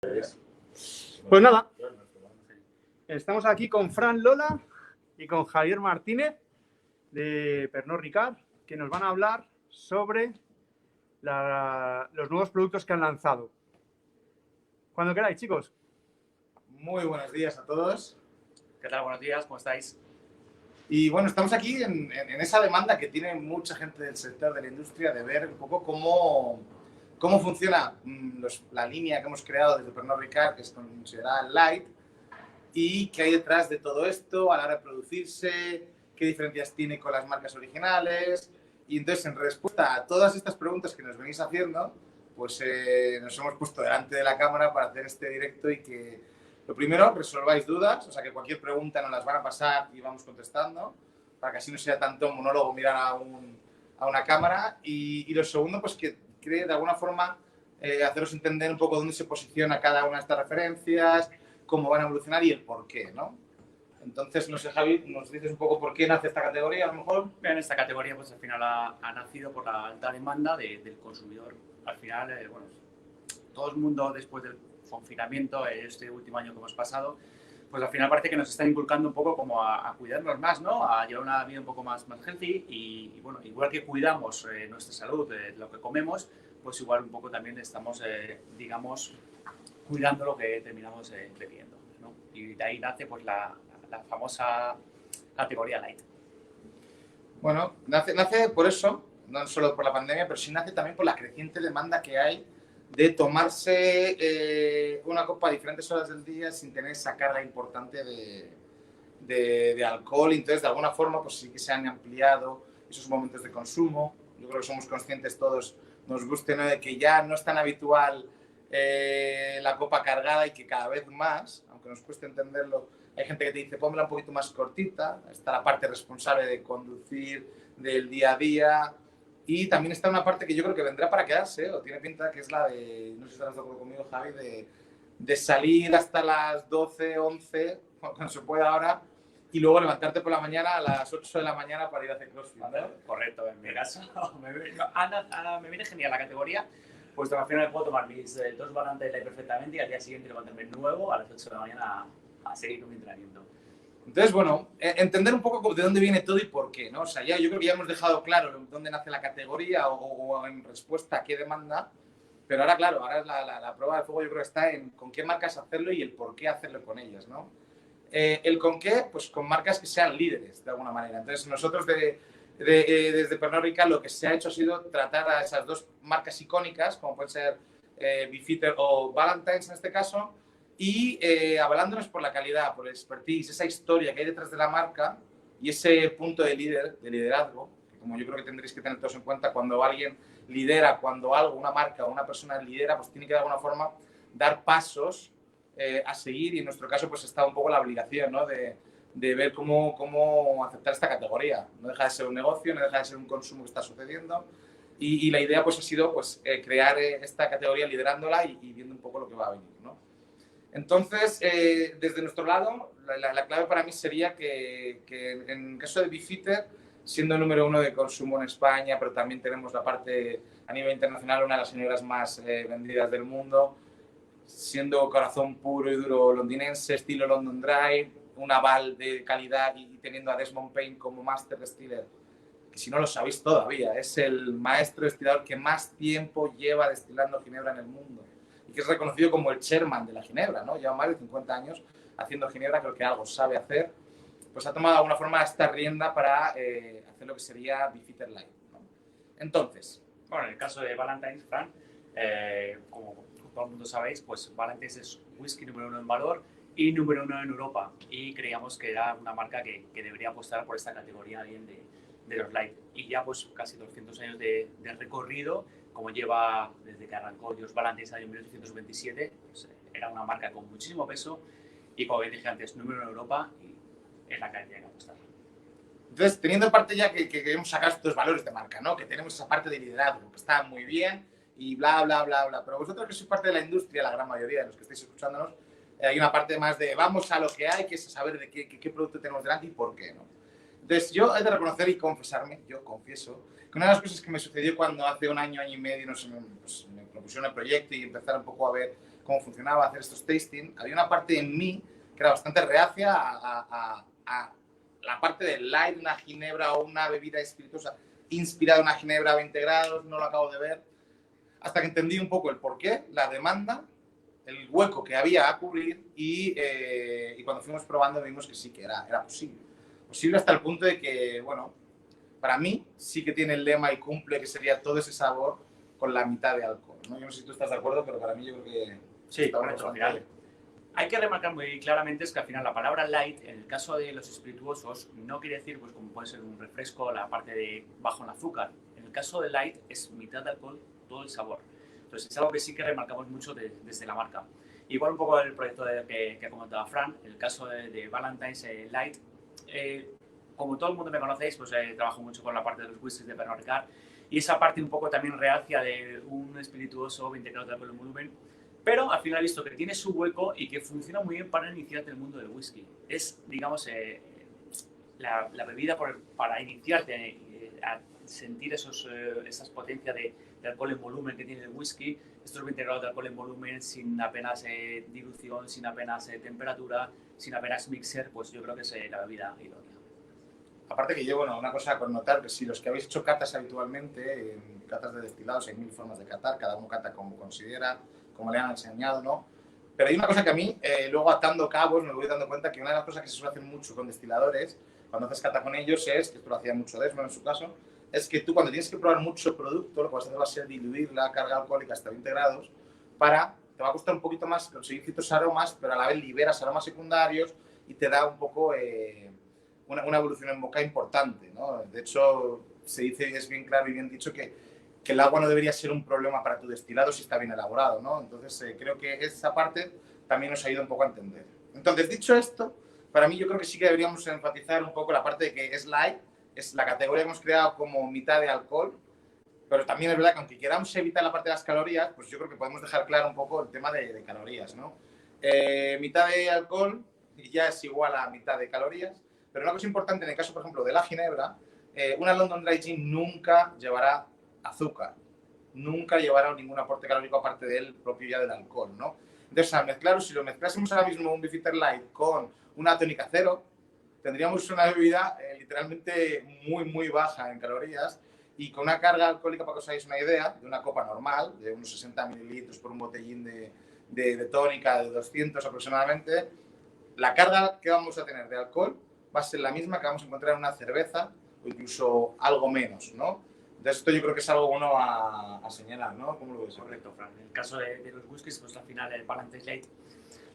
Pues nada, estamos aquí con Fran Lola y con Javier Martínez de Pernod Ricard, que nos van a hablar sobre los nuevos productos que han lanzado. Cuando queráis, chicos. Muy buenos días a todos. ¿Qué tal? Buenos días, ¿cómo estáis? Y bueno, estamos aquí en esa demanda que tiene mucha gente del sector de la industria de ver un poco cómo funciona la línea que hemos creado desde Pernod Ricard, que es considerada light, y qué hay detrás de todo esto a la hora de producirse, qué diferencias tiene con las marcas originales. Y entonces, en respuesta a todas estas preguntas que nos venís haciendo, pues nos hemos puesto delante de la cámara para hacer este directo y que, lo primero, resolváis dudas, o sea, que cualquier pregunta nos las van a pasar y vamos contestando, para que así no sea tanto monólogo mirar a una cámara. Y lo segundo, pues que de alguna forma haceros entender un poco dónde se posiciona cada una de estas referencias, cómo van a evolucionar y el por qué, ¿no? Entonces, no sé, Javi, ¿nos dices un poco por qué nace esta categoría, a lo mejor? Bien, esta categoría pues al final ha nacido por la alta demanda del consumidor. Al final, bueno, todo el mundo después del confinamiento, este último año que hemos pasado, pues al final parece que nos está inculcando un poco como a cuidarnos más, ¿no? A llevar una vida un poco más healthy y bueno, igual que cuidamos nuestra salud, lo que comemos, pues igual un poco también estamos, digamos, cuidando lo que terminamos bebiendo, ¿no? Y de ahí nace pues la famosa categoría light. Bueno, nace por eso, no solo por la pandemia, pero sí nace también por la creciente demanda que hay de tomarse una copa a diferentes horas del día sin tener esa carga importante de alcohol. Entonces, de alguna forma, pues sí que se han ampliado esos momentos de consumo. Yo creo que somos conscientes todos, nos guste, ¿no?, de que ya no es tan habitual la copa cargada y que cada vez más, aunque nos cueste entenderlo, hay gente que te dice, pónmela un poquito más cortita. Está la parte responsable de conducir, del día a día. Y también está una parte que yo creo que vendrá para quedarse, o tiene pinta, que es la de, no sé si estarás de acuerdo conmigo, Javi, de salir hasta las 12, 11, cuando se pueda ahora, y luego levantarte por la mañana a las 8 de la mañana para ir a hacer crossfit, ¿no? Correcto, en mi caso me viene genial la categoría, pues al final puedo tomar mis 2 Valentine's Light perfectamente y al día siguiente levantarme nuevo a las 8 de la mañana a seguir con mi entrenamiento. Entonces, bueno, entender un poco de dónde viene todo y por qué, ¿no? O sea, yo creo que ya hemos dejado claro dónde nace la categoría o en respuesta a qué demanda, pero ahora, claro, ahora la prueba de fuego yo creo que está en con qué marcas hacerlo y el por qué hacerlo con ellas, ¿no? El con qué, pues con marcas que sean líderes, de alguna manera. Entonces, nosotros desde Pernod Ricard lo que se ha hecho ha sido tratar a esas dos marcas icónicas, como pueden ser Beefeater o Valentine's en este caso, y avalándonos por la calidad, por el expertise, esa historia que hay detrás de la marca y ese punto de liderazgo, que como yo creo que tendréis que tener todos en cuenta, cuando alguien lidera, cuando algo, una marca o una persona lidera, pues tiene que de alguna forma dar pasos a seguir, y en nuestro caso pues está un poco la obligación, ¿no?, de ver cómo aceptar esta categoría. No deja de ser un negocio, no deja de ser un consumo que está sucediendo, y la idea pues ha sido pues crear esta categoría liderándola y viendo un poco lo que va a venir, ¿no? Entonces, desde nuestro lado, la clave para mí sería que en el caso de Beefeater, siendo el número 1 de consumo en España, pero también tenemos la parte a nivel internacional, una de las señoras más vendidas del mundo, siendo corazón puro y duro londinense, estilo London Dry, un aval de calidad y teniendo a Desmond Payne como Master Distiller, que si no lo sabéis todavía, es el maestro destilador que más tiempo lleva destilando ginebra en el mundo, y que es reconocido como el chairman de la ginebra, ¿no? Lleva más de 50 años haciendo ginebra, creo que algo sabe hacer, pues ha tomado de alguna forma esta rienda para hacer lo que sería Beefeater Light, ¿no? Entonces, bueno, en el caso de Valentine's, Fran, como todo el mundo sabéis, pues Valentine's es whisky número 1 en valor y número 1 en Europa, y creíamos que era una marca que debería apostar por esta categoría bien de los light, y ya pues casi 200 años de recorrido, como lleva desde que arrancó George Valentine's en el año 1827, pues, era una marca con muchísimo peso y, como bien dije antes, número 1 en Europa, y es la que hay que apostar. Entonces, teniendo en parte ya que queremos sacar estos valores de marca, ¿no?, que tenemos esa parte de liderazgo, que está muy bien y bla, bla, bla, bla, pero vosotros que sois parte de la industria, la gran mayoría de los que estáis escuchándonos, hay una parte más de vamos a lo que hay, que es saber de qué producto tenemos delante y por qué, ¿no? Entonces, yo he de reconocer y confesarme, yo confieso, que una de las cosas que me sucedió cuando hace un año y medio me propusieron el proyecto y empezar un poco a ver cómo funcionaba hacer estos tasting, había una parte en mí que era bastante reacia a la parte del light, una ginebra o una bebida espirituosa inspirada en una ginebra a 20 grados, no lo acabo de ver, hasta que entendí un poco el porqué, la demanda, el hueco que había a cubrir y cuando fuimos probando vimos que sí, que era posible. Posible hasta el punto de que, bueno, para mí sí que tiene el lema y cumple, que sería todo ese sabor con la mitad de alcohol, ¿no? Yo no sé si tú estás de acuerdo, pero para mí yo creo que... Sí, correcto, al final. Hay que remarcar muy claramente es que al final la palabra light, en el caso de los espirituosos, no quiere decir, pues como puede ser un refresco, la parte de bajo en azúcar. En el caso de light es mitad de alcohol, todo el sabor. Entonces es algo que sí que remarcamos mucho desde la marca. Igual un poco el proyecto que ha comentado Fran, el caso de Valentine's Light, como todo el mundo me conocéis, pues trabajo mucho con la parte de los whiskies de Pernod Ricard y esa parte un poco también reacia de un espirituoso 20 grados de alcohol en volumen, pero al final he visto que tiene su hueco y que funciona muy bien para iniciarte en el mundo del whisky. Es, digamos, la bebida para iniciarte a sentir esas potencias de alcohol en volumen que tiene el whisky, estos 20 grados de alcohol en volumen sin apenas dilución, sin apenas temperatura, sin apenas mixer, pues yo creo que es la bebida idónea. Aparte que yo, bueno, una cosa con notar, que si los que habéis hecho catas habitualmente, en catas de destilados, hay 1000 formas de catar, cada uno cata como considera, como le han enseñado, ¿no? Pero hay una cosa que a mí, luego atando cabos, me voy dando cuenta que una de las cosas que se suele hacer mucho con destiladores, cuando haces cata con ellos, es, que esto lo hacía mucho Desmond en su caso, es que tú cuando tienes que probar mucho producto, lo que vas a hacer va a ser diluir la carga alcohólica hasta 20 grados te va a costar un poquito más conseguir ciertos aromas, pero a la vez liberas aromas secundarios y te da un poco una evolución en boca importante, ¿no? De hecho, se dice, y es bien claro y bien dicho, que el agua no debería ser un problema para tu destilado si está bien elaborado, ¿no? Entonces, creo que esa parte también nos ayuda un poco a entender. Entonces, dicho esto, para mí yo creo que sí que deberíamos enfatizar un poco la parte de que es light, es la categoría que hemos creado como mitad de alcohol, pero también es verdad que aunque queramos evitar la parte de las calorías, pues yo creo que podemos dejar claro un poco el tema de calorías, ¿no? Mitad de alcohol ya es igual a mitad de calorías, pero una cosa importante en el caso, por ejemplo, de la ginebra, una London Dry Gin nunca llevará azúcar, nunca llevará ningún aporte calórico aparte del propio ya del alcohol, ¿no? Entonces, al mezclarlo, si lo mezclásemos ahora mismo un Beefeater Light con una tónica cero, tendríamos una bebida literalmente muy, muy baja en calorías y con una carga alcohólica, para que os hagáis una idea, de una copa normal, de unos 60 mililitros por un botellín de tónica de 200 aproximadamente, la carga que vamos a tener de alcohol va a ser la misma que vamos a encontrar en una cerveza o incluso algo menos, ¿no? Entonces, esto yo creo que es algo bueno a señalar, ¿no? ¿Cómo lo ves? Correcto, Fran. En el caso de los whiskies, pues al final el Valentine's Light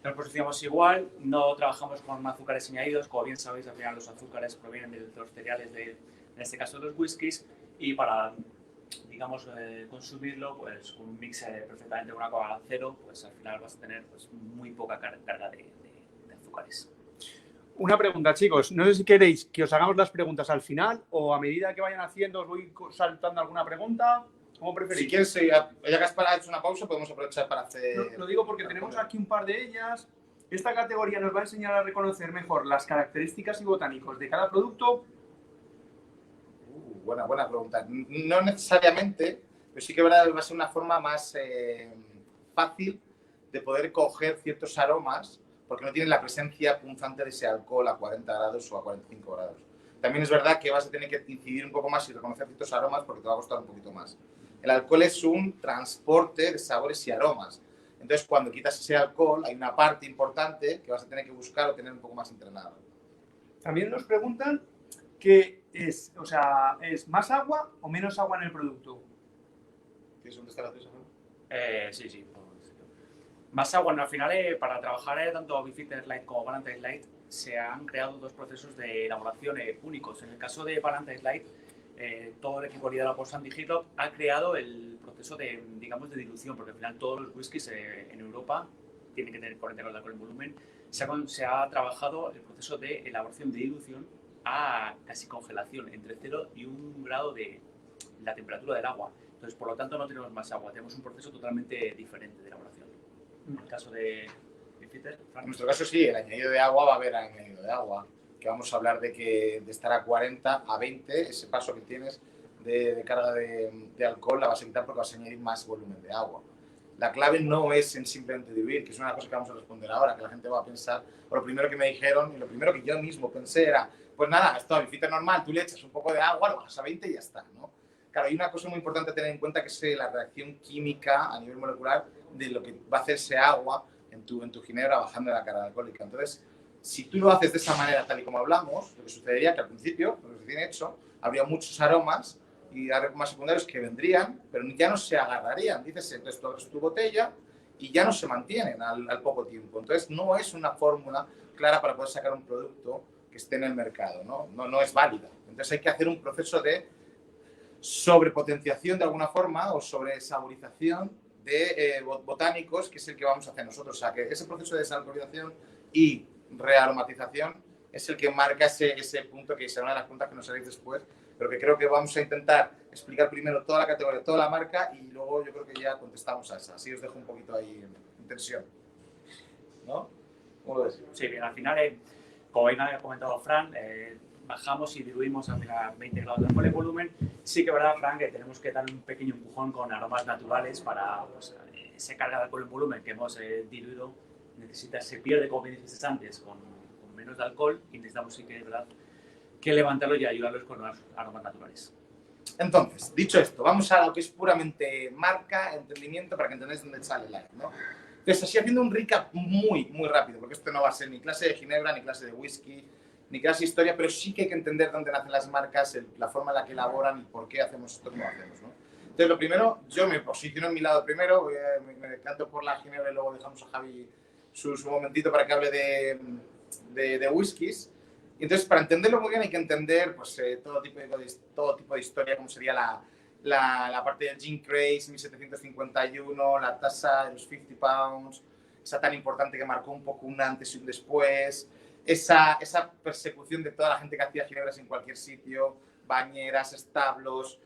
nos posicionamos igual, no trabajamos con azúcares añadidos, como bien sabéis, al final los azúcares provienen de los cereales, en este caso de los whiskies, y para, digamos, consumirlo, pues un mix perfectamente con una Coca-Cola cero, pues al final vas a tener pues, muy poca carga de azúcares. Una pregunta, chicos. No sé si queréis que os hagamos las preguntas al final o a medida que vayan haciendo os voy saltando alguna pregunta. ¿Cómo preferís? Si quieres, ya que has hecho una pausa, podemos aprovechar para hacer... Lo digo porque tenemos aquí un par de ellas. Esta categoría nos va a enseñar a reconocer mejor las características y botánicos de cada producto. Buena pregunta. No necesariamente, pero sí que va a ser una forma más fácil de poder coger ciertos aromas porque no tienen la presencia punzante de ese alcohol a 40 grados o a 45 grados. También es verdad que vas a tener que incidir un poco más y reconocer ciertos aromas porque te va a costar un poquito más. El alcohol es un transporte de sabores y aromas. Entonces, cuando quitas ese alcohol, hay una parte importante que vas a tener que buscar o tener un poco más entrenado. También nos preguntan qué es, o sea, ¿es más agua o menos agua en el producto? ¿Quieres contestar a eso? Sí. Más agua, al final, para trabajar tanto Beefeater Light como Valentine's Light, se han creado dos procesos de elaboración únicos. En el caso de Valentine's Light, todo el equipo liderado por Sandy Hitlop ha creado el proceso de, digamos, de dilución, porque al final todos los whiskies en Europa tienen que tener 40 grados de alcohol en volumen. Se ha trabajado el proceso de elaboración de dilución a casi congelación, entre 0 y 1 grado de la temperatura del agua. Entonces, por lo tanto, no tenemos más agua, tenemos un proceso totalmente diferente de elaboración. En el caso de Beefeater, en nuestro caso sí, el añadido de agua va a haber añadido de agua, que vamos a hablar de estar a 40 a 20, ese paso que tienes de carga de alcohol la vas a evitar porque vas a añadir más volumen de agua. La clave no es en simplemente diluir, que es una cosa que vamos a responder ahora, que la gente va a pensar, o lo primero que me dijeron y lo primero que yo mismo pensé era, pues nada, esto es bifitter normal, tú le echas un poco de agua, lo bajas a 20 y ya está, ¿no? Claro, hay una cosa muy importante a tener en cuenta que es la reacción química a nivel molecular de lo que va a hacer ese agua en tu ginebra bajando la carga alcohólica. Entonces, si tú lo haces de esa manera, tal y como hablamos, lo que sucedería que al principio, lo que recién hecho, habría muchos aromas y aromas secundarios que vendrían, pero ya no se agarrarían. Dices, entonces tú abres tu botella y ya no se mantienen al poco tiempo. Entonces, no es una fórmula clara para poder sacar un producto que esté en el mercado, ¿no? No es válida. Entonces, hay que hacer un proceso de sobrepotenciación de alguna forma o sobresaborización de botánicos, que es el que vamos a hacer nosotros. O sea, que ese proceso de desalcoholización y rearomatización es el que marca ese punto, que será una de las preguntas que nos haréis después, pero que creo que vamos a intentar explicar primero toda la categoría, toda la marca, y luego yo creo que ya contestamos a esa. Así os dejo un poquito ahí en tensión. ¿No? ¿Cómo lo ves? Sí, bien, al final, como bien había comentado Fran, bajamos y diluimos al final 20 grados de alcohol en volumen. Sí que es verdad, Fran, que tenemos que dar un pequeño empujón con aromas naturales para pues, esa carga de alcohol en volumen que hemos diluido. Se pierde, como bien dices antes, con menos de alcohol, y necesitamos, sí que es verdad, que levantarlo y ayudarlos con los aromas naturales. Entonces, dicho esto, vamos a lo que es puramente marca, entendimiento, para que entendáis dónde sale la ¿no? Entonces, así haciendo un recap muy rápido, porque esto no va a ser ni clase de ginebra, ni clase de whisky, ni clase de historia, pero sí que hay que entender dónde nacen las marcas, la forma en la que elaboran y por qué hacemos esto como hacemos, ¿no? Entonces, lo primero, yo me posiciono en mi lado primero, me decanto por la ginebra y luego dejamos a Javi su momentito para que hable de whiskies. Y entonces, para entenderlo muy bien hay que entender pues, todo tipo de historia, como sería la parte del Gin Craze, 1751, la tasa de los 50 pounds, esa tan importante que marcó un poco un antes y un después, esa persecución de toda la gente que hacía ginebras en cualquier sitio, bañeras, establos,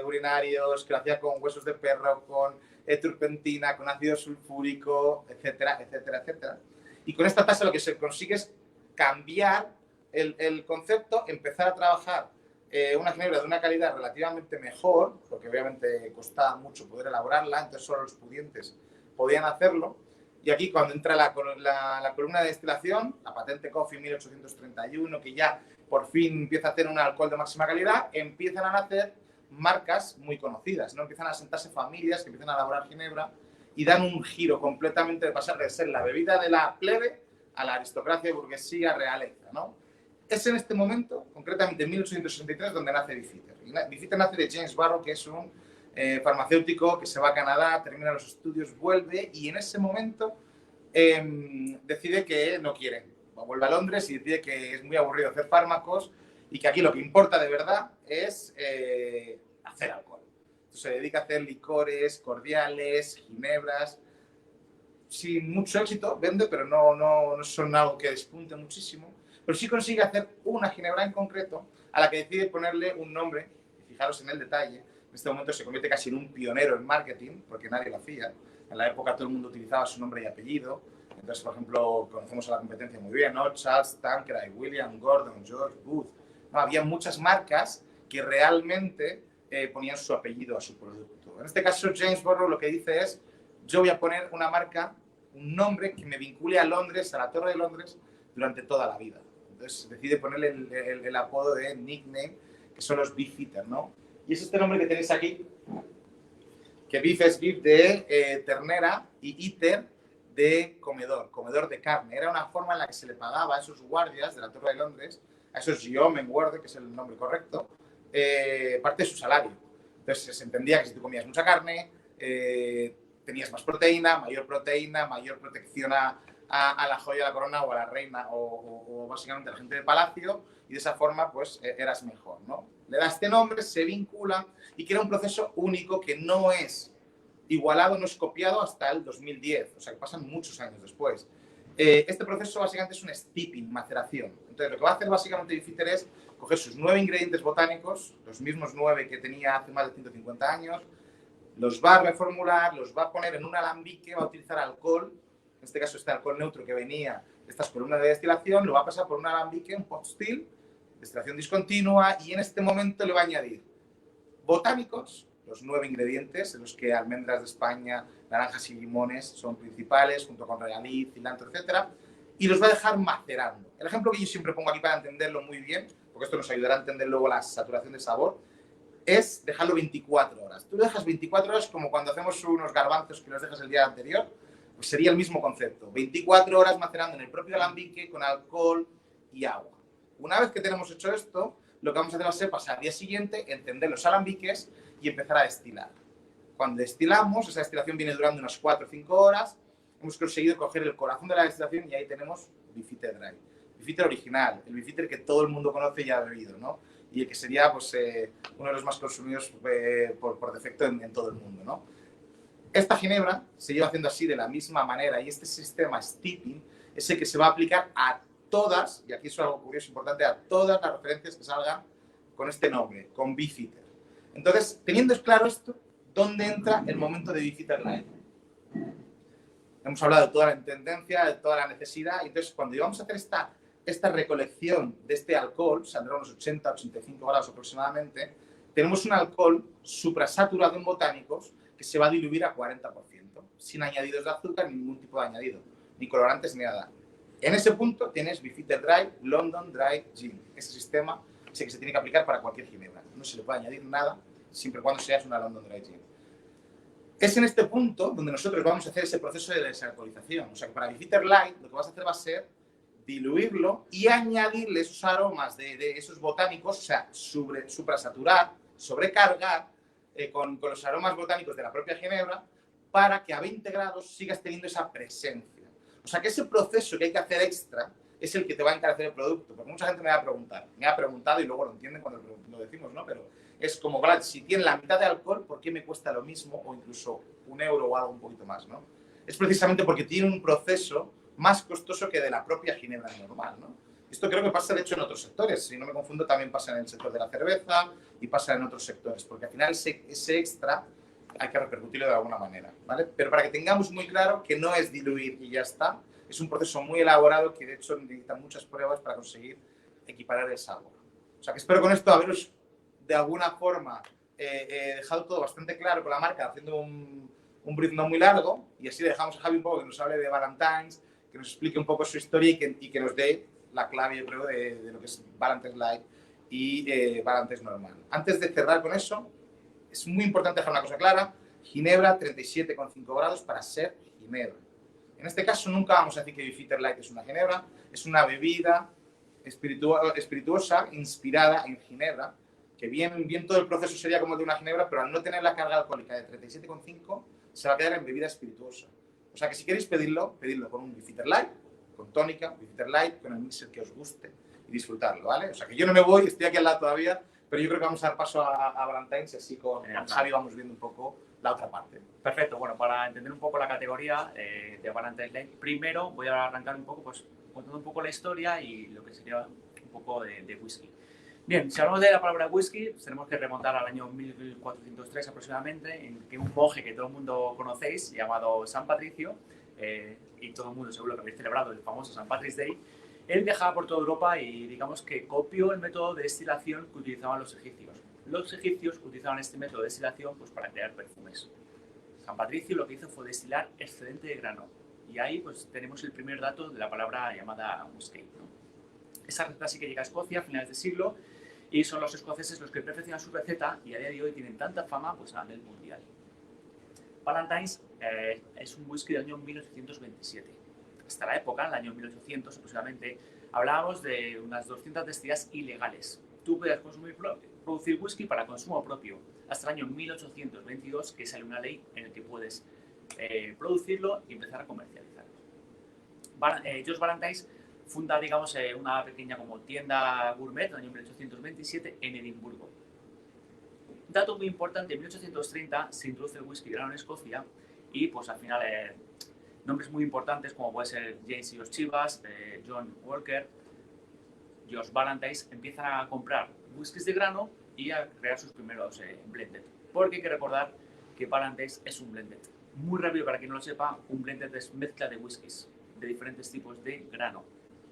urinarios, que lo hacía con huesos de perro, con turpentina, con ácido sulfúrico, etcétera, etcétera, etcétera. Y con esta tasa lo que se consigue es cambiar el concepto, empezar a trabajar una ginebra de una calidad relativamente mejor, porque obviamente costaba mucho poder elaborarla, entonces solo los pudientes podían hacerlo. Y aquí cuando entra la columna de destilación, la patente Coffey 1831, que ya por fin empieza a hacer un alcohol de máxima calidad, empiezan a nacer marcas muy conocidas, ¿no? Empiezan a sentarse familias que empiezan a elaborar ginebra y dan un giro completamente de pasar de ser la bebida de la plebe a la aristocracia, burguesía, realeza, ¿no? Es en este momento, concretamente en 1863, donde nace Beefeater. Beefeater nace de James Barrow, que es un farmacéutico que se va a Canadá, termina los estudios, vuelve y en ese momento decide que no quiere. Vuelve a Londres y decide que es muy aburrido hacer fármacos y que aquí lo que importa de verdad es hacer alcohol. Entonces se dedica a hacer licores, cordiales, ginebras. Sin mucho éxito, vende, pero no son algo que despunte muchísimo. Pero sí consigue hacer una ginebra en concreto a la que decide ponerle un nombre, y fijaros en el detalle, en este momento se convierte casi en un pionero en marketing, porque nadie lo hacía. En la época todo el mundo utilizaba su nombre y apellido. Entonces, por ejemplo, conocemos a la competencia muy bien, ¿no? Charles Tanqueray, William Gordon, George Booth. No, había muchas marcas que realmente ponían su apellido a su producto. En este caso, James Barrow lo que dice es, yo voy a poner una marca, un nombre que me vincule a Londres, a la Torre de Londres, durante toda la vida. Entonces decide ponerle el apodo de nickname, que son los Beefeater, ¿no? Y es este nombre que tenéis aquí, que beef es beef de ternera y eater de comedor de carne. Era una forma en la que se le pagaba a esos guardias de la Torre de Londres, a esos yeomen guardia, que es el nombre correcto, parte de su salario. Entonces se entendía que si tú comías mucha carne, tenías más proteína, mayor protección a la joya de la corona o a la reina o básicamente a la gente del palacio, y de esa forma pues eras mejor, ¿no? Le da este nombre, se vincula y crea un proceso único que no es igualado, no es copiado hasta el 2010, o sea que pasan muchos años después. Este proceso básicamente es un steeping, maceración. Entonces lo que va a hacer básicamente Beefeater es coger sus 9 ingredientes botánicos, los mismos 9 que tenía hace más de 150 años, los va a reformular, los va a poner en un alambique, va a utilizar alcohol, en este caso este alcohol neutro que venía de estas columnas de destilación, lo va a pasar por un alambique, un pot still, destilación discontinua, y en este momento le va a añadir botánicos los 9 ingredientes, en los que almendras de España, naranjas y limones son principales, junto con regaliz, cilantro, etc. Y los va a dejar macerando. El ejemplo que yo siempre pongo aquí para entenderlo muy bien, porque esto nos ayudará a entender luego la saturación de sabor, es dejarlo 24 horas. Tú lo dejas 24 horas como cuando hacemos unos garbanzos que los dejas el día anterior, pues sería el mismo concepto. 24 horas macerando en el propio alambique con alcohol y agua. Una vez que tenemos hecho esto, lo que vamos a hacer va a ser pasar al día siguiente, encender los alambiques y empezar a destilar. Cuando destilamos, esa destilación viene durando unas 4 o 5 horas, hemos conseguido coger el corazón de la destilación y ahí tenemos Beefeater Dry. Beefeater original, el Beefeater que todo el mundo conoce y ha bebido, ¿no? Y el que sería pues, uno de los más consumidos por defecto en todo el mundo, ¿no? Esta ginebra se lleva haciendo así de la misma manera y este sistema steeping es el que se va a aplicar a todas, y aquí es algo curioso importante, a todas las referencias que salgan con este nombre, con Beefeater. Entonces, teniendo claro esto, ¿dónde entra el momento de Beefeater Light? Hemos hablado de toda la tendencia, de toda la necesidad, y entonces cuando íbamos a hacer esta recolección de este alcohol, saldrá unos 80-85 grados aproximadamente, tenemos un alcohol suprasaturado en botánicos que se va a diluir a 40%, sin añadidos de azúcar ni ningún tipo de añadido, ni colorantes ni nada. En ese punto tienes Beefeater Dry, London Dry Gin. Ese sistema es el que se tiene que aplicar para cualquier ginebra. No se le puede añadir nada, siempre y cuando seas una London Dry Gin. Es en este punto donde nosotros vamos a hacer ese proceso de desalcoholización. O sea que para Beefeater Light lo que vas a hacer va a ser diluirlo y añadirle esos aromas de esos botánicos, o sea, suprasaturar, sobrecargar con los aromas botánicos de la propia ginebra para que a 20 grados sigas teniendo esa presencia. O sea que ese proceso que hay que hacer extra es el que te va a encarecer el producto. Porque mucha gente me va a preguntar, me ha preguntado y luego lo entienden cuando lo decimos, ¿no? Pero es como, vale, si tiene la mitad de alcohol, ¿por qué me cuesta lo mismo o incluso €1 o algo un poquito más, ¿no? Es precisamente porque tiene un proceso más costoso que de la propia ginebra normal, ¿no? Esto creo que pasa, de hecho, en otros sectores. Si no me confundo, también pasa en el sector de la cerveza y pasa en otros sectores, porque al final ese extra hay que repercutirlo de alguna manera, ¿vale? Pero para que tengamos muy claro que no es diluir y ya está, es un proceso muy elaborado que, de hecho, necesita muchas pruebas para conseguir equiparar el sabor. O sea, que espero con esto haberos, de alguna forma, dejado todo bastante claro con la marca, haciendo un brief no muy largo, y así dejamos a Javi un poco que nos hable de Ballantine's, que nos explique un poco su historia y que nos dé la clave, yo creo, de lo que es Ballantine's Light y Ballantine's normal. Antes de cerrar con eso, es muy importante dejar una cosa clara: ginebra 37,5 grados para ser ginebra. En este caso nunca vamos a decir que Beefeater Light es una ginebra, es una bebida espirituosa inspirada en ginebra, que bien todo el proceso sería como el de una ginebra, pero al no tener la carga alcohólica de 37,5 se va a quedar en bebida espirituosa. O sea que si queréis pedidlo con un Beefeater Light, con tónica, Beefeater Light, con el mixer que os guste y disfrutarlo, ¿vale? O sea que yo no me voy, estoy aquí al lado todavía, pero yo creo que vamos a dar paso a Ballantine's y así con Javi vamos viendo un poco la otra parte. Perfecto, bueno, para entender un poco la categoría de Ballantine's Light, primero voy a arrancar un poco, pues contando un poco la historia y lo que sería un poco de whisky. Bien, si hablamos de la palabra whisky, pues tenemos que remontar al año 1403 aproximadamente, en que un monje que todo el mundo conocéis, llamado San Patricio, y todo el mundo seguro que habéis celebrado el famoso St. Patrick's Day, él viajaba por toda Europa y digamos que copió el método de destilación que utilizaban los egipcios. Los egipcios utilizaban este método de destilación pues, para crear perfumes. San Patricio lo que hizo fue destilar excedente de grano. Y ahí pues, tenemos el primer dato de la palabra llamada whisky, ¿no? Esa receta sí que llega a Escocia a finales de siglo y son los escoceses los que perfeccionan su receta y a día de hoy tienen tanta fama pues, a nivel mundial. Ballantine's es un whisky del año 1827. Hasta la época, en el año 1800 aproximadamente, hablábamos de unas 200 destilerías ilegales. Tú podías producir whisky para consumo propio. Hasta el año 1822 que sale una ley en la que puedes producirlo y empezar a comercializarlo. George Ballantine's funda, digamos, una pequeña como tienda gourmet en el año 1827 en Edimburgo. Dato muy importante, en 1830 se introduce el whisky grano en Escocia y pues al final nombres muy importantes como puede ser James y los Chivas, John Walker, George Ballantine's empiezan a comprar whiskies de grano y a crear sus primeros blended. Porque hay que recordar que Ballantine's es un blended. Muy rápido, para quien no lo sepa, un blended es mezcla de whiskies de diferentes tipos de grano.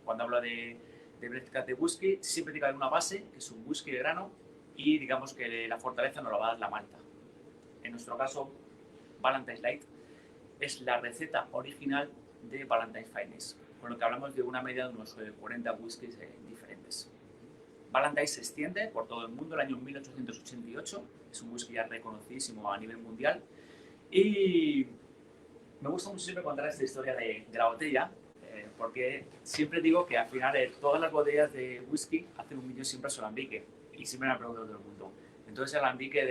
Cuando habla de mezcla de whisky, siempre tiene que haber una base, que es un whisky de grano, y digamos que la fortaleza nos la va a dar la malta. En nuestro caso, Ballantine's Light es la receta original de Ballantine's Finest, con lo que hablamos de una media de unos 40 whiskies diferentes. Ballantine's se extiende por todo el mundo el año 1888, es un whisky ya reconocidísimo a nivel mundial, y me gusta mucho siempre contar esta historia de la botella, porque siempre digo que al final todas las botellas de whisky hacen un millón siempre a su alambique, y siempre me preguntan todo el mundo. Entonces el alambique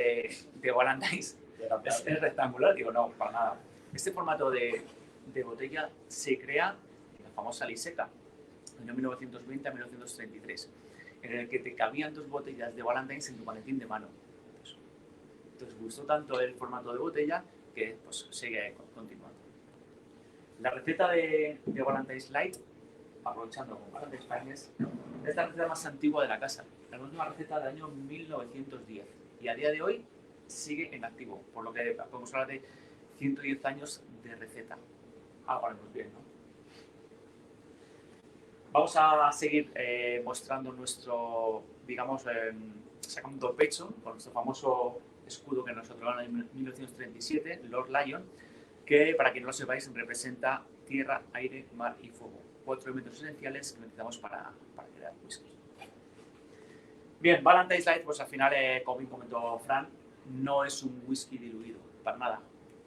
de Ballantine's es rectangular, digo no, para nada. Este formato de botella se crea en la famosa Liseca, en el año 1920 a 1933, en el que te cabían 2 botellas de Ballantine's en tu maletín de mano. Entonces gustó tanto el formato de botella que pues, sigue continuando. La receta de Ballantine's Light, aprovechando con Ballantine's Finest, es la receta más antigua de la casa. Es una receta del año 1910 y a día de hoy sigue en activo, por lo que podemos hablar de 110 años de receta. Algo haremos bien, ¿no? Vamos a seguir mostrando nuestro, digamos, sacando pecho con nuestro famoso escudo que nos otorgaron en 1937, Lord Lyon, que para quien no lo sepáis representa tierra, aire, mar y fuego. 4 elementos esenciales que necesitamos para crear whisky. Bien, Ballantine's Light, pues al final, como bien comentó Fran, no es un whisky diluido, para nada.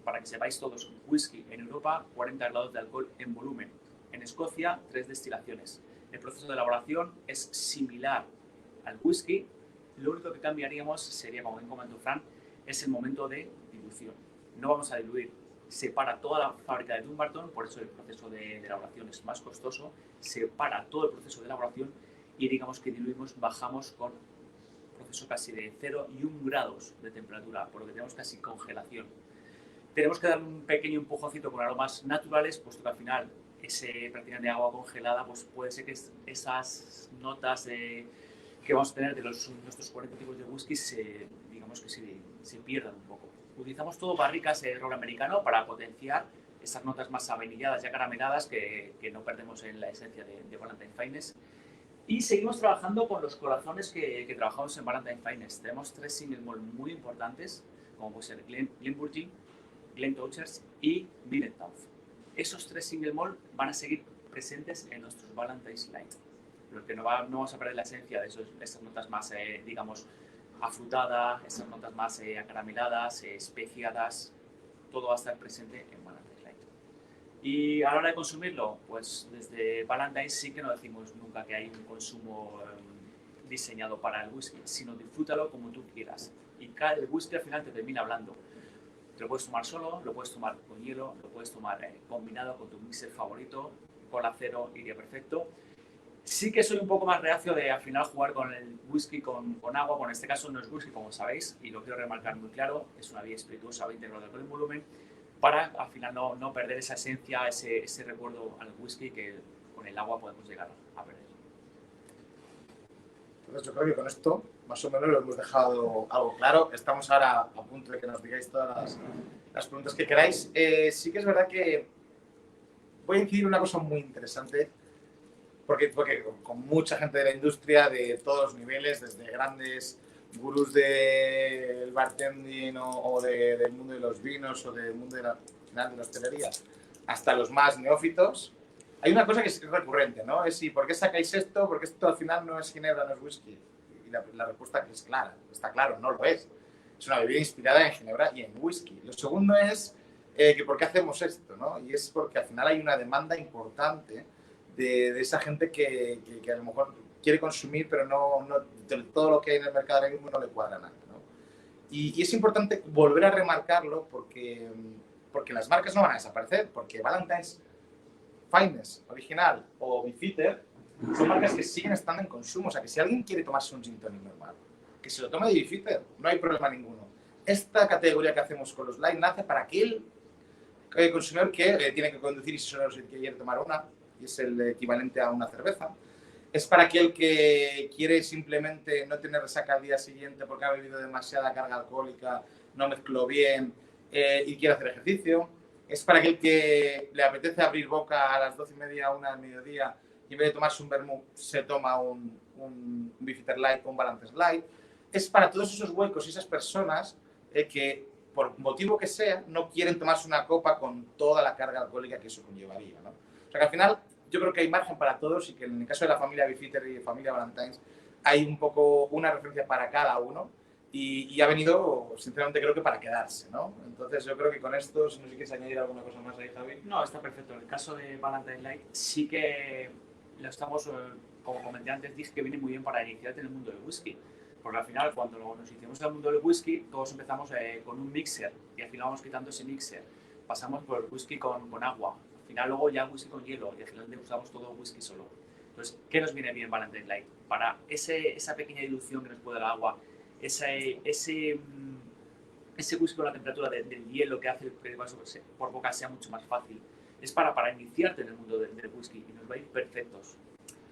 Para que sepáis todos, whisky en Europa, 40 grados de alcohol en volumen. En Escocia, 3 destilaciones. El proceso de elaboración es similar al whisky. Lo único que cambiaríamos sería, como bien comentó Fran, es el momento de dilución. No vamos a diluir. Se para toda la fábrica de Dumbarton, por eso el proceso de elaboración es más costoso. Se para todo el proceso de elaboración y digamos que diluimos, bajamos con proceso casi de 0 y 1 grados de temperatura, por lo que tenemos casi congelación. Tenemos que darle un pequeño empujoncito con aromas naturales, puesto que al final ese prácticamente agua congelada, pues puede ser que esas notas que vamos a tener de nuestros 40 tipos de whisky digamos que se pierdan un poco. Utilizamos todo barricas de ron americano para potenciar esas notas más avenilladas y acarameladas que no perdemos en la esencia de Ballantine's Finest. Y seguimos trabajando con los corazones que trabajamos en Ballantine's Finest. Tenemos 3 single malt muy importantes, como puede ser Glenmorangie, Glentochers y Millentown. Esos 3 single malt van a seguir presentes en nuestros Ballantine's Light, lo que no vamos a perder la esencia de esas notas más, digamos, afrutadas, esas notas más acarameladas, especiadas, todo va a estar presente en Ballantine's Light. Y a la hora de consumirlo, pues desde Ballantine's sí que no decimos nunca que hay un consumo diseñado para el whisky, sino disfrútalo como tú quieras. Y el whisky al final te termina hablando. Te lo puedes tomar solo, lo puedes tomar con hielo, lo puedes tomar combinado con tu mixer favorito, cola cero iría perfecto. Sí que soy un poco más reacio de al final jugar con el whisky con agua, bueno, en este caso no es whisky como sabéis, y lo quiero remarcar muy claro, es una bebida espirituosa 20 grados de alcohol en volumen, para al final no perder esa esencia, ese recuerdo al whisky que con el agua podemos llegar a perder. Entonces yo creo que con esto más o menos lo hemos dejado algo claro. Estamos ahora a punto de que nos digáis todas las preguntas que queráis. Sí que es verdad que voy a incidir en una cosa muy interesante, porque con mucha gente de la industria, de todos los niveles, desde grandes gurús del bartending o del mundo de los vinos o del mundo de la hostelería, hasta los más neófitos, hay una cosa que es recurrente, ¿no? Es ¿por qué sacáis esto? Porque esto al final no es ginebra, no es whisky. Y la respuesta es clara, está claro, no lo es. Es una bebida inspirada en ginebra y en whisky. Lo segundo es que ¿por qué hacemos esto? ¿No? Y es porque al final hay una demanda importante de esa gente que a lo mejor quiere consumir, pero no todo lo que hay en el mercado ahora mismo no le cuadra nada, ¿no? Y es importante volver a remarcarlo porque las marcas no van a desaparecer, porque Ballantine's Finest, original o Beefeater son marcas que siguen estando en consumo. O sea, que si alguien quiere tomarse un gin tonic normal, que se lo tome de Beefeater, no hay problema ninguno. Esta categoría que hacemos con los light nace para aquel consumidor que tiene que conducir y solo quiere tomar una, y es el equivalente a una cerveza. Es para aquel que quiere simplemente no tener resaca al día siguiente porque ha bebido demasiada carga alcohólica, no mezcló bien y quiere hacer ejercicio. Es para aquel que le apetece abrir boca a las 12:30, 1 del mediodía, y en vez de tomarse un vermut se toma un Beefeater Light o un Ballantine's Light. Es para todos esos huecos y esas personas que por motivo que sea, no quieren tomarse una copa con toda la carga alcohólica que eso conllevaría, ¿no? O sea que al final yo creo que hay margen para todos y que en el caso de la familia Beefeater y familia Valentine's hay un poco una referencia para cada uno y ha venido, sinceramente, creo que para quedarse, ¿no? Entonces yo creo que con esto, si no sé si quieres añadir alguna cosa más ahí, Javi. No, está perfecto. En el caso de Valentine Light sí que lo estamos, como comenté antes, dije que viene muy bien para iniciarte en el mundo del whisky. Porque al final, cuando nos iniciamos en el mundo del whisky, todos empezamos con un mixer y al final vamos quitando ese mixer. Pasamos por el whisky con agua. Al final luego ya whisky con hielo y al final usamos todo whisky solo. Entonces, ¿qué nos viene bien Valentine Light? Para esa pequeña dilución que nos puede dar el agua, ese whisky con la temperatura del hielo que hace que el vaso por boca sea mucho más fácil. Es para iniciarte en el mundo del whisky y nos va a ir perfectos.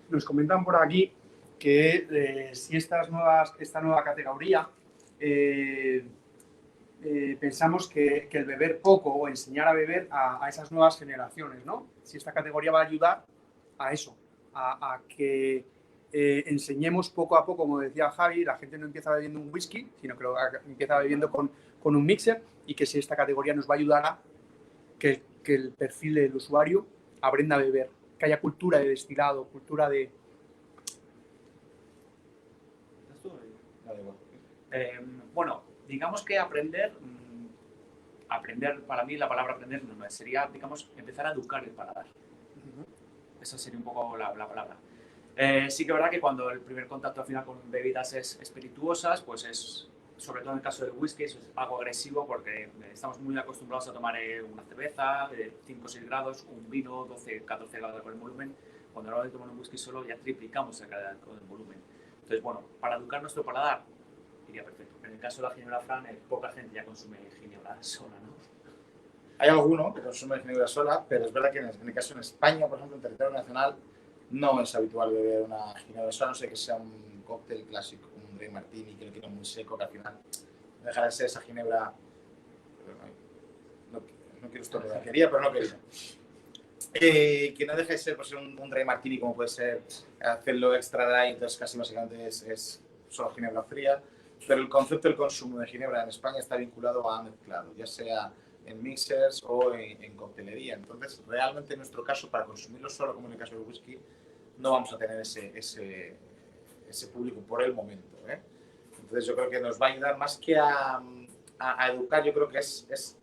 Nos comentan por aquí que si esta nueva categoría pensamos que el beber poco o enseñar a beber a esas nuevas generaciones, ¿no? Si esta categoría va a ayudar a eso, a que enseñemos poco a poco, como decía Javi, la gente no empieza bebiendo un whisky, sino que lo empieza bebiendo con un mixer, y que si esta categoría nos va a ayudar a que el perfil del usuario aprenda a beber, que haya cultura de destilado, cultura de... Bueno, digamos que aprender, para mí la palabra aprender no es, sería, digamos, empezar a educar el paladar. Esa sería un poco la palabra. Sí que es verdad que cuando el primer contacto al final con bebidas espirituosas, pues es, sobre todo en el caso del whisky, es algo agresivo porque estamos muy acostumbrados a tomar una cerveza de 5 o 6 grados, un vino 12, 14 grados con el volumen. Cuando a la hora de tomar un whisky solo ya triplicamos el volumen. Entonces, bueno, para educar nuestro paladar iría perfecto. En el caso de la ginebra Fran, poca gente ya consume ginebra sola, ¿no? Hay alguno que consume ginebra sola, pero es verdad que en el caso en España, por ejemplo, en territorio nacional, no es habitual beber una ginebra sola, no sé que sea un cóctel clásico, un Dry Martini, que lo quiera muy seco, que al final deja de ser esa ginebra. No quiero estornudar, quería, pero no quería. Que no deja de ser pues, un Dry Martini, como puede ser hacerlo extra dry, entonces casi básicamente es solo ginebra fría. Pero el concepto del consumo de ginebra en España está vinculado a mezclado, ya sea en mixers o en coctelería. Entonces, realmente en nuestro caso, para consumirlo solo, como en el caso del whisky, no vamos a tener ese público por el momento, ¿eh? Entonces, yo creo que nos va a ayudar más que a educar. Yo creo que es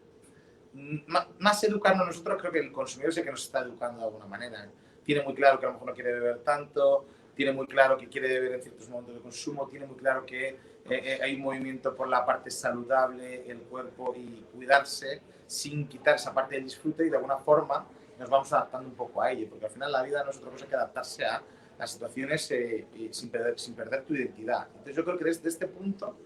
más educarnos nosotros. Creo que el consumidor es el que nos está educando de alguna manera. Tiene muy claro que a lo mejor no quiere beber tanto, tiene muy claro que quiere beber en ciertos momentos de consumo, tiene muy claro que hay un movimiento por la parte saludable, el cuerpo y cuidarse sin quitar esa parte del disfrute, y de alguna forma nos vamos adaptando un poco a ello, porque al final la vida no es otra cosa que adaptarse a las situaciones sin perder tu identidad. Entonces yo creo que desde este punto,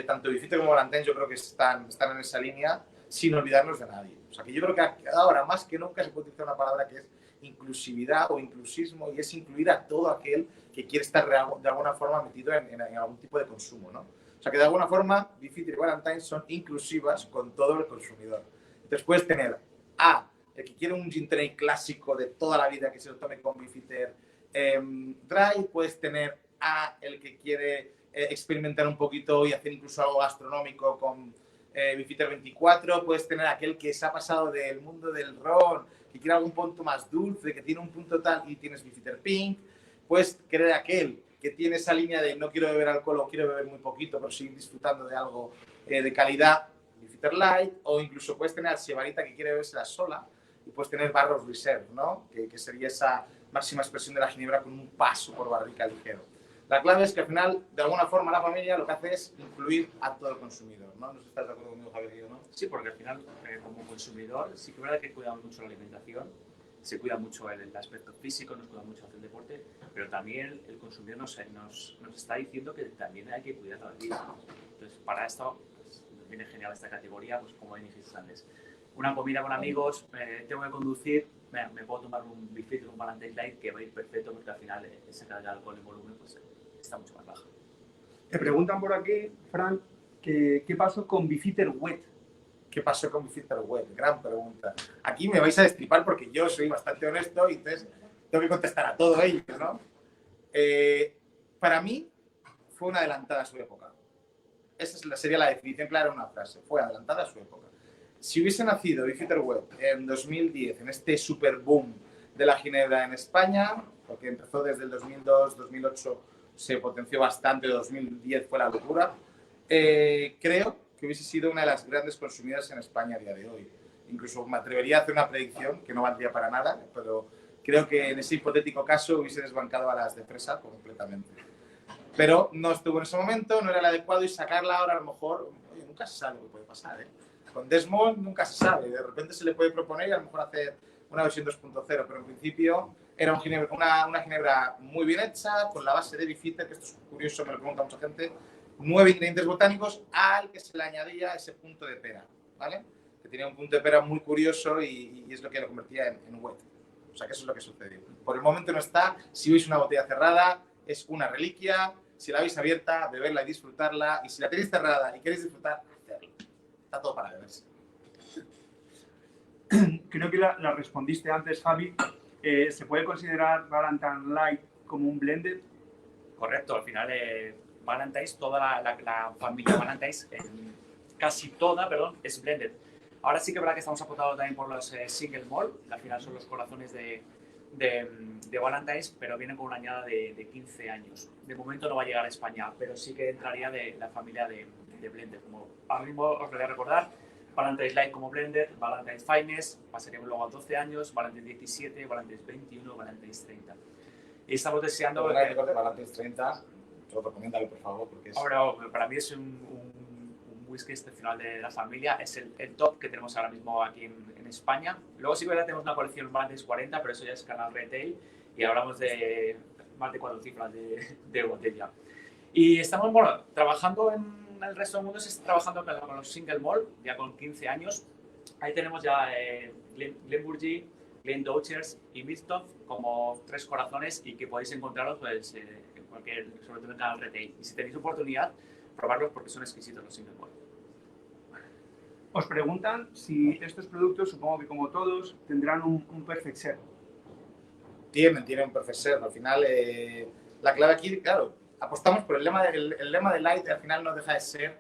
tanto Beefeater como Valentine's, yo creo que están en esa línea sin olvidarnos de nadie. O sea que yo creo que ahora más que nunca se puede utilizar una palabra que es inclusividad o inclusismo, y es incluir a todo aquel que quiere estar de alguna forma metido en algún tipo de consumo, ¿no? O sea que de alguna forma Beefeater y Valentine's son inclusivas con todo el consumidor. Entonces puedes tener a el que quiere un gin tonic clásico de toda la vida que se lo tome con Beefeater dry, puedes tener a el que quiere experimentar un poquito y hacer incluso algo gastronómico con Beefeater 24, puedes tener aquel que se ha pasado del mundo del ron, que quiere algún punto más dulce, que tiene un punto tal, y tienes Beefeater Pink. Puedes querer aquel que tiene esa línea de no quiero beber alcohol o quiero beber muy poquito pero seguir disfrutando de algo de calidad, Beefeater Light. O incluso puedes tener a Siebarita que quiere beberse sola, y puedes tener Barros Reserve, ¿no? Que sería esa máxima expresión de la ginebra con un paso por barrica ligero. La clave es que al final, de alguna forma, la familia lo que hace es incluir a todo el consumidor, ¿no? No sé si estás de acuerdo conmigo, Javier, ¿no? Sí, porque al final, como consumidor, sí que es verdad que cuidamos mucho la alimentación, se cuida mucho el aspecto físico, nos cuida mucho hacer deporte, pero también el consumidor nos está diciendo que también hay que cuidar la vida. Entonces, para esto, pues, viene genial esta categoría, pues como dijiste antes. Una comida con amigos, tengo que conducir, me puedo tomar un Beefeater, un Valentine's Light, que va a ir perfecto, porque al final esa carga de alcohol en volumen pues, está mucho más baja. Te preguntan por aquí, Fran, ¿qué pasó con Beefeater Wet? ¿Qué pasó con Beefeater Wet? Gran pregunta. Aquí me vais a destripar porque yo soy bastante honesto y entonces tengo que contestar a todo ello, ¿no? Para mí fue una adelantada a su época. sería la definición clara de una frase. Fue adelantada a su época. Si hubiese nacido Beefeater Web en 2010, en este super boom de la ginebra en España, porque empezó desde el 2002, 2008 se potenció bastante, 2010 fue la locura, creo que hubiese sido una de las grandes consumidas en España a día de hoy. Incluso me atrevería a hacer una predicción, que no valdría para nada, pero creo que en ese hipotético caso hubiese desbancado a las de fresa completamente. Pero no estuvo en ese momento, no era el adecuado, y sacarla ahora a lo mejor, oye, nunca se sabe lo que puede pasar, ¿eh? Con Desmond nunca se sabe, de repente se le puede proponer y a lo mejor hacer una versión 2.0, pero en principio era una ginebra muy bien hecha, con la base de Beefeater, que esto es curioso, me lo pregunta mucha gente, 9 ingredientes botánicos al que se le añadía ese punto de pera, ¿vale? Que tenía un punto de pera muy curioso y es lo que lo convertía en wet. O sea, que eso es lo que sucedió. Por el momento no está. Si veis una botella cerrada, es una reliquia. Si la veis abierta, beberla y disfrutarla. Y si la tenéis cerrada y queréis disfrutar, hacerlo. Está todo para beberse. Creo que la respondiste antes, Javi. ¿Se puede considerar Valentine Light como un blended? Correcto, al final Valentine's, toda la familia Valentine's, casi toda, perdón, es blended. Ahora sí que es verdad que estamos apuntados también por los single malt, al final son los corazones de Valentine's, pero vienen con una añada de 15 años. De momento no va a llegar a España, pero sí que entraría de la familia de blended. Como ahora mismo os voy a recordar, Valentine's Light como blended, Valentine's Finest, pasaríamos luego a 12 años, Valentine's 17, Valentine's 21, Valentine's 30. Y estamos deseando... Valentine's 30, recomiéndalo por favor, porque es... Ahora, para mí es un whisky excepcional de la familia, es el top que tenemos ahora mismo aquí en España. Luego sí que tenemos una colección Valentine's 40, pero eso ya es canal retail y hablamos de más de 4 cifras de botella. Y estamos, bueno, trabajando en el resto del mundo, se está trabajando con los single malt, ya con 15 años. Ahí tenemos ya Glenmorangie, Glendochers y Midstock como 3 corazones y que podéis encontrarlos pues, en cualquier, sobre todo en el canal retail. Y si tenéis oportunidad, probarlos porque son exquisitos los single malt. Os preguntan si estos productos, supongo que como todos, tendrán un perfect serve. Tienen un perfect serve. Al final, la clave aquí, claro, apostamos por el lema de Light, al final no deja de ser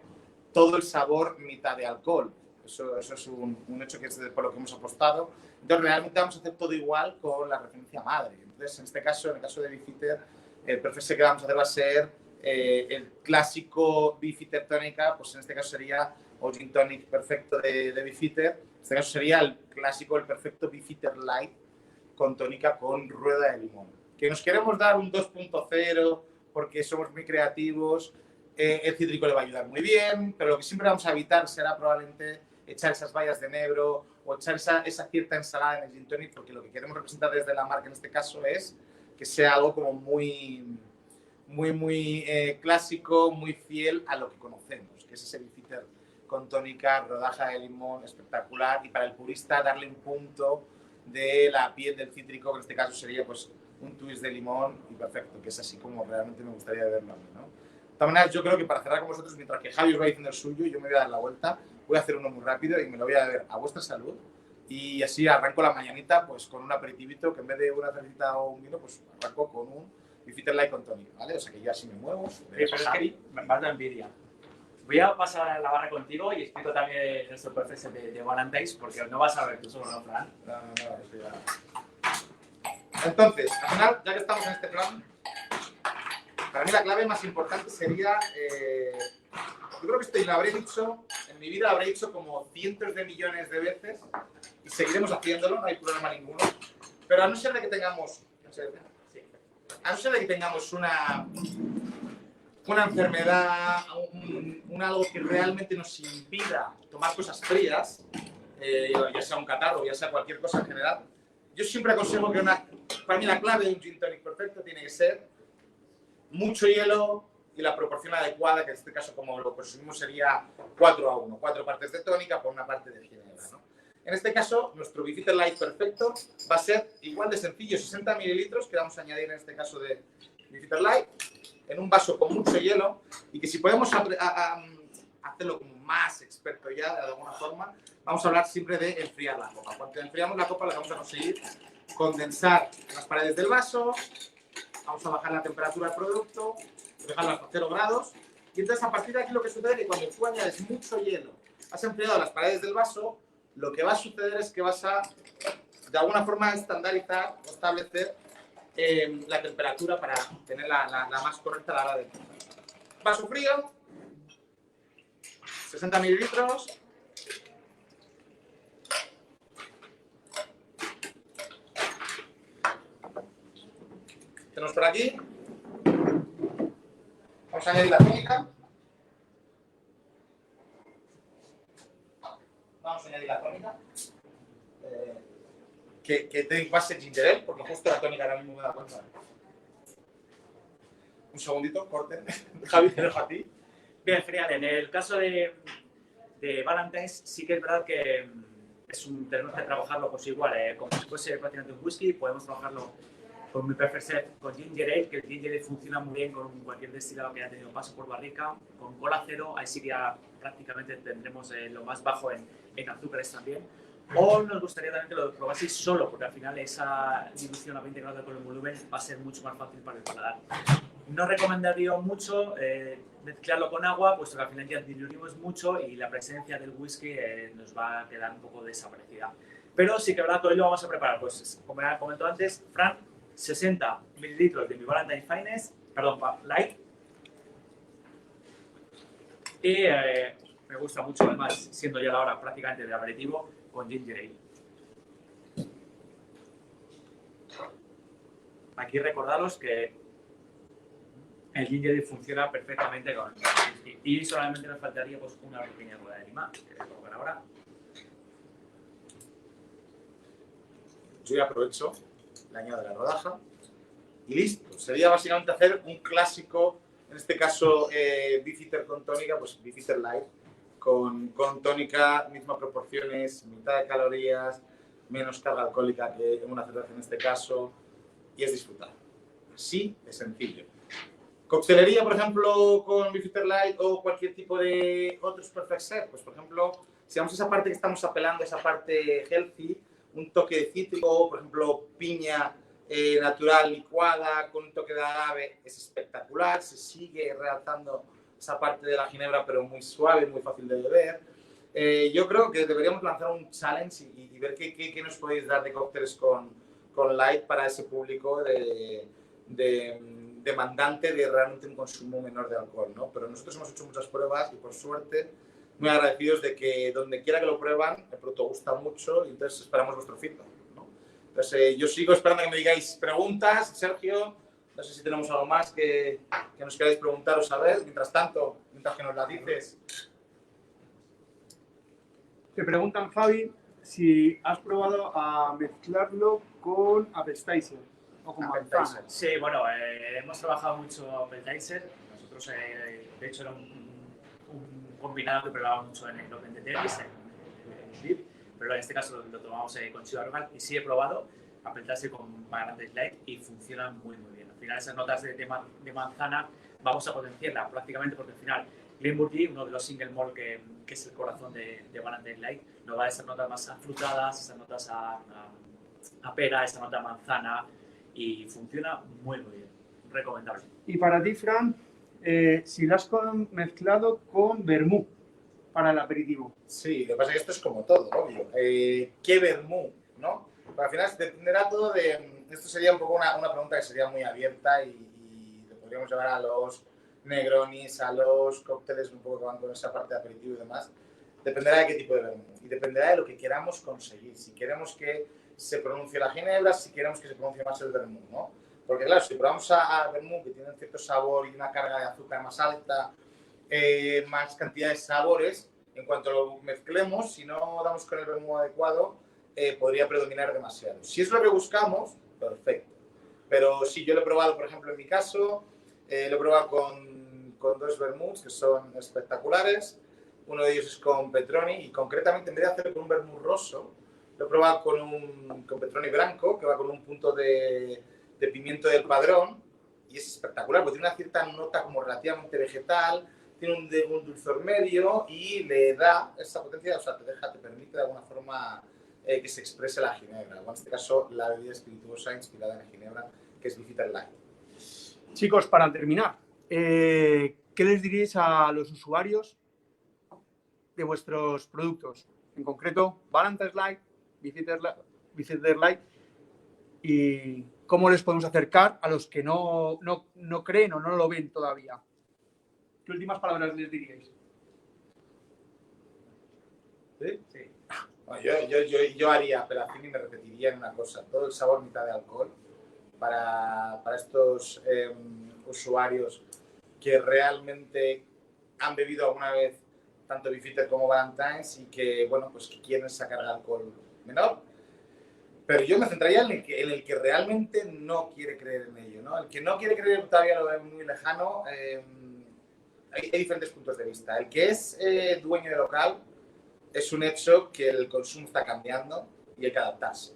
todo el sabor mitad de alcohol. Eso es un hecho que es por lo que hemos apostado. Entonces, realmente vamos a hacer todo igual con la referencia madre. Entonces, en este caso, en el caso de Beefeater, el perfect serve que vamos a hacer va a ser el clásico Beefeater tónica, pues en este caso sería o Gin Tonic perfecto de Beefeater. En este caso sería el clásico, el perfecto Beefeater Light con tónica con rueda de limón. Que nos queremos dar un 2.0 porque somos muy creativos, el cítrico le va a ayudar muy bien, pero lo que siempre vamos a evitar será probablemente echar esas bayas de enebro o echar esa cierta ensalada en el Gin Tonic, porque lo que queremos representar desde la marca en este caso es que sea algo como muy clásico, muy fiel a lo que conocemos, que es ese Beefeater con tónica, rodaja de limón, espectacular, y para el purista darle un punto de la piel del cítrico, que en este caso sería pues un twist de limón y perfecto, que es así como realmente me gustaría verlo a mí, ¿no? De todas maneras, yo creo que para cerrar con vosotros, mientras que Javi os va diciendo el suyo, yo me voy a dar la vuelta, voy a hacer uno muy rápido y me lo voy a beber a vuestra salud, y así arranco la mañanita pues con un aperitivito, que en vez de una cervecita o un vino, pues arranco con un Beefeater Light con tónica, ¿vale? O sea que yo así me muevo. Pero es que me da envidia. Voy a pasar a la barra contigo y explico también nuestro proceso de Valentine's, porque no vas a ver tú solo, ¿no, Fran? No, eso ya. Entonces, al final, ya que estamos en este plan, para mí la clave más importante sería, yo creo que esto lo habré dicho, en mi vida lo habré dicho como cientos de millones de veces y seguiremos haciéndolo, no hay problema ninguno, pero a no ser de que tengamos, una enfermedad, un algo que realmente nos impida tomar cosas frías, ya sea un catarro, ya sea cualquier cosa en general, yo siempre aconsejo que para mí la clave de un Gin Tonic perfecto tiene que ser mucho hielo y la proporción adecuada, que en este caso como lo consumimos sería 4:1, 4 partes de tónica por una parte de ginebra, ¿no? En este caso, nuestro Beefeater Light perfecto va a ser igual de sencillo, 60 mililitros, que vamos a añadir en este caso de Beefeater Light, en un vaso con mucho hielo, y que si podemos hacerlo como más experto ya, de alguna forma, vamos a hablar siempre de enfriar la copa. Cuando enfriamos la copa, lo que vamos a conseguir condensar las paredes del vaso, vamos a bajar la temperatura del producto, dejarlo a 0 grados, Y entonces a partir de aquí lo que sucede es que cuando tú añades mucho hielo, has enfriado las paredes del vaso, lo que va a suceder es que vas a, de alguna forma, estandarizar o establecer la temperatura para tener la más correcta a la hora de empezar. Vaso frío, 60 mililitros. Tenemos por aquí. Vamos a añadir la tónica. Que te pase ginger ale, porque justo la tónica ahora mismo me da cuenta. Un segundito, corten. Javi, te dejo a ti. Bien, genial. En el caso de Valentine's, sí que es verdad que tenemos que trabajarlo pues igual, como si fuese prácticamente un whisky, podemos trabajarlo con mi preferred set, con ginger ale, que el ginger ale funciona muy bien con cualquier destilado que haya tenido paso por barrica, con cola cero, ahí sí que ya prácticamente tendremos lo más bajo en azúcares también. O nos gustaría también que lo probaseis solo, porque al final esa dilución a 20 grados con el volumen va a ser mucho más fácil para el paladar. No recomendaría mucho mezclarlo con agua, puesto que al final ya diluimos mucho y la presencia del whisky nos va a quedar un poco desaparecida. Pero sí que verdad que hoy lo vamos a preparar, pues como ya comentado antes, Fran, 60 mililitros de mi Valentine's Finest, perdón, Light. Y me gusta mucho, además, siendo ya la hora prácticamente de aperitivo, con ginger ale. Aquí recordaros que el ginger ale funciona perfectamente con el whisky. Y solamente nos faltaría pues, una pequeña rueda de lima, que voy a colocar ahora. Yo ya aprovecho, le añado la rodaja y listo. Sería básicamente hacer un clásico, en este caso Beefeater con tónica, pues Beefeater Light con tónica, mismas proporciones, mitad de calorías, menos carga alcohólica que en una cerveza en este caso, y es disfrutar. Así de sencillo. Coctelería, por ejemplo, con Beefeater Light o cualquier tipo de otros perfect set, pues por ejemplo, si vamos a esa parte que estamos apelando, esa parte healthy, un toque de cítrico, por ejemplo, piña natural licuada con un toque de agave, es espectacular, se sigue realzando esa parte de la ginebra, pero muy suave, muy fácil de beber. Yo creo que deberíamos lanzar un challenge y ver qué nos podéis dar de cócteles con Light para ese público demandante de realmente un consumo menor de alcohol, ¿no? Pero nosotros hemos hecho muchas pruebas y por suerte muy agradecidos de que donde quiera que lo prueban el producto gusta mucho y entonces esperamos vuestro feedback, ¿no? Entonces yo sigo esperando que me digáis preguntas. Sergio, no sé si tenemos algo más que nos queráis preguntar o saber. Mientras tanto, mientras que nos la dices. Te preguntan, Javi, si has probado a mezclarlo con appetizer o con manzana. Sí, bueno, hemos trabajado mucho appetizer. Nosotros, de hecho, era un combinado que probábamos mucho en el Open de Tenis, en VIP, pero en este caso lo tomamos con Chiva Rogal y sí he probado appetizer con Valentine's Light y funciona muy bien. Al final esas notas de manzana vamos a potenciarla prácticamente porque al final Glenmorangie, uno de los single malt que es el corazón de Valentine's Light, nos va a esas notas más afrutadas, esas notas a pera, esa nota a manzana y funciona muy bien, recomendable. Y para ti, Fran, si lo has mezclado con vermú para el aperitivo. Sí, lo que pasa es que esto es como todo, obvio. ¿Qué vermú, no? Pero al final dependerá todo de... Esto sería un poco una pregunta que sería muy abierta y lo podríamos llevar a los Negronis, a los cócteles un poco que van con esa parte de aperitivo y demás. Dependerá de qué tipo de vermú y dependerá de lo que queramos conseguir. Si queremos que se pronuncie la ginebra, si queremos que se pronuncie más el vermú, ¿no? Porque claro, si probamos a vermú que tiene un cierto sabor y una carga de azúcar más alta, más cantidad de sabores, en cuanto lo mezclemos, si no damos con el vermú adecuado, podría predominar demasiado. Si es lo que buscamos, perfecto. Pero sí, yo lo he probado, por ejemplo, en mi caso, lo he probado con dos vermuts que son espectaculares. Uno de ellos es con Petroni y concretamente en vez de hacerlo con un vermut rosso, lo he probado con Petroni Branco, que va con un punto de pimiento del Padrón y es espectacular, porque tiene una cierta nota como relativamente vegetal, tiene un dulzor medio y le da esa potencia, o sea, te permite de alguna forma que se exprese la ginebra, o en este caso la bebida espirituosa inspirada en la ginebra, que es Beefeater Light. Chicos, para terminar, ¿qué les diríais a los usuarios de vuestros productos? En concreto, Valentine's Light, Visitors Light, y cómo les podemos acercar a los que no creen o no lo ven todavía. ¿Qué últimas palabras les diríais? ¿Sí? Sí. Bueno, yo haría apelación y me repetiría en una cosa. Todo el sabor, mitad de alcohol, para estos usuarios que realmente han bebido alguna vez tanto Beefeater como Valentine's y que, bueno, pues que quieren sacar el alcohol menor. Pero yo me centraría en el que realmente no quiere creer en ello, ¿no? El que no quiere creer todavía lo ve muy lejano. Hay diferentes puntos de vista. El que es dueño de local, es un hecho que el consumo está cambiando y hay que adaptarse.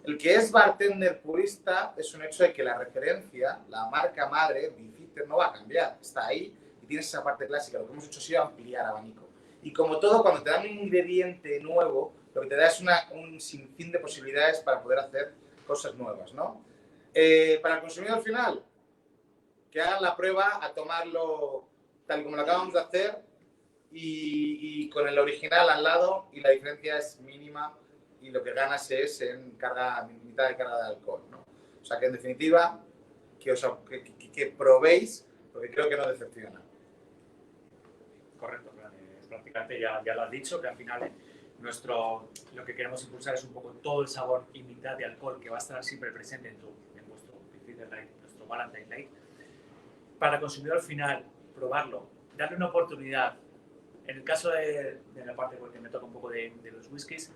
El que es bartender purista es un hecho de que la referencia, la marca madre, Beefeater, no va a cambiar. Está ahí y tienes esa parte clásica. Lo que hemos hecho ha sido ampliar abanico. Y como todo, cuando te dan un ingrediente nuevo, lo que te da es un sinfín de posibilidades para poder hacer cosas nuevas, ¿no? Para el consumidor final, que hagan la prueba a tomarlo tal como lo acabamos de hacer y con el original al lado, y la diferencia es mínima y lo que ganas es en mitad de carga de alcohol, ¿no? O sea que en definitiva que probéis, porque creo que no decepciona. Correcto, prácticamente ya lo has dicho, que al final lo que queremos impulsar es un poco todo el sabor y mitad de alcohol que va a estar siempre presente en vuestro Beefeater Light, nuestro Valentine's Light. Para el consumidor final, probarlo, darle una oportunidad. En el caso de la parte, porque me toca un poco de los whiskies,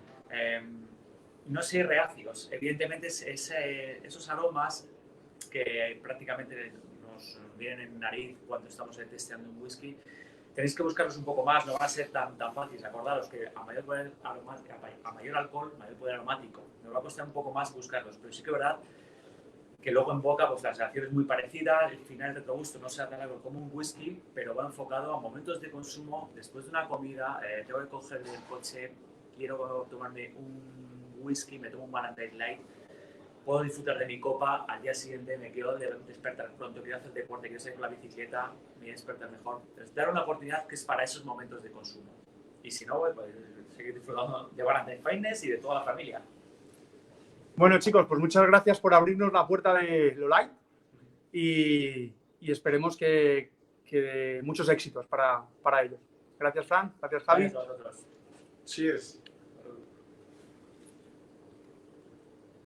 no ser reacios. Evidentemente, esos aromas que prácticamente nos vienen en nariz cuando estamos testeando un whisky, tenéis que buscarlos un poco más, no van a ser tan fáciles. Acordaros que a mayor poder aromático, a mayor alcohol, mayor poder aromático. Nos va a costar un poco más buscarlos, pero sí que es verdad que luego en boca pues la sensación es muy parecida, el final de retrogusto no sea tan algo como un whisky, pero va enfocado a momentos de consumo, después de una comida, tengo que coger del coche, quiero tomarme un whisky, me tomo un Valentine's Light, puedo disfrutar de mi copa, al día siguiente me quiero despertar pronto, quiero hacer deporte, quiero salir con la bicicleta, me voy a despertar mejor. Entonces, dar una oportunidad que es para esos momentos de consumo. Y si no, pues seguir disfrutando de Valentine's Finest y de toda la familia. Bueno, chicos, pues muchas gracias por abrirnos la puerta de Lolight y esperemos que muchos éxitos para ellos. Gracias, Fran. Gracias, Javi. Gracias a vosotros. Cheers.